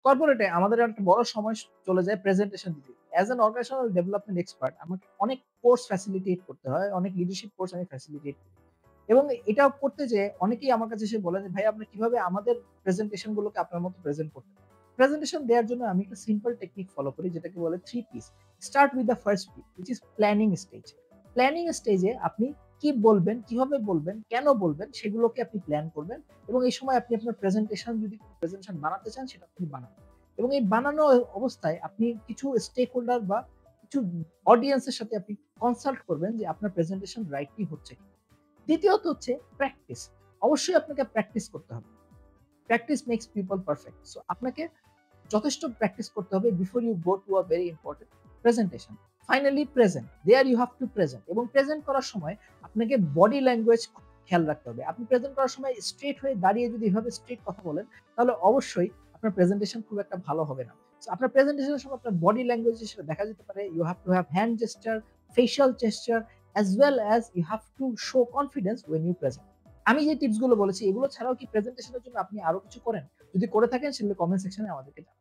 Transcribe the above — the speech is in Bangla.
কর্পোরেটে আমাদের একটা বড় সময় চলে যায় প্রেজেন্টেশন দিতে। As an organizational development expert আমাকে অনেক কোর্স ফ্যাসিলিটেট করতে হয়। অনেক লিডারশিপ কোর্স আমি ফ্যাসিলিটেট করি। এবং এটা করতে যেয়ে অনেকেই আমার কাছে এসে বলে যে, "ভাই আপনি কিভাবে আমাদের প্রেজেন্টেশন গুলোকে আপনার মতো প্রেজেন্ট করতে পারেন?" প্রেজেন্টেশন দেওয়ার জন্য আমি একটা সিম্পল টেকনিক ফলো করি যেটাকে বলে 3 piece. Start with the first P which is planning stage. Planning স্টেজে আপনি কি বলবেন, কিভাবে বলবেন, কেন বলবেন সেগুলোকে আপনি প্ল্যান করবেন এবং এই সময় আপনি আপনার প্রেজেন্টেশন যদি প্রেজেন্টেশন বানাতে চান সেটা আপনি বানাবেন। এবং এই বানানো অবস্থায় আপনি কিছু স্টেক হোল্ডার বা কিছু অডিয়েন্স এর সাথে আপনি কনসাল্ট করবেন যে আপনার প্রেজেন্টেশন রাইটলি হচ্ছে কিনা। দ্বিতীয়ত হচ্ছে প্র্যাকটিস। অবশ্যই আপনাকে প্র্যাকটিস করতে হবে। Practice makes people perfect. So আপনাকে যথেষ্ট প্র্যাকটিস করতে হবে before you go to a very important presentation. Finally present. There you have to present এবং প্রেজেন্ট করার সময় আপনাকে বডি ল্যাঙ্গুয়েজ খেয়াল রাখতে হবে। আপনি প্রেজেন্ট করার সময় স্ট্রেইট হয়ে দাঁড়িয়ে যদি এভাবে স্ট্রেইট কথা বলেন, তাহলে অবশ্যই আপনার প্রেজেন্টেশন খুব একটা ভালো হবে না। সো আপনার প্রেজেন্টেশনের সময় আপনার বডি ল্যাঙ্গুয়েজ হিসেবে দেখা যেতে পারে you have to have hand gesture, facial gesture as well as you have to show confidence when you present. আমি যে টিপস গুলো বলেছি এগুলো ছাড়াও কি প্রেজেন্টেশন এর জন্য আপনি আরো কিছু করেন? যদি করে থাকেন সেগুলো কমেন্ট সেকশনে আমাদেরকে জানাবেন।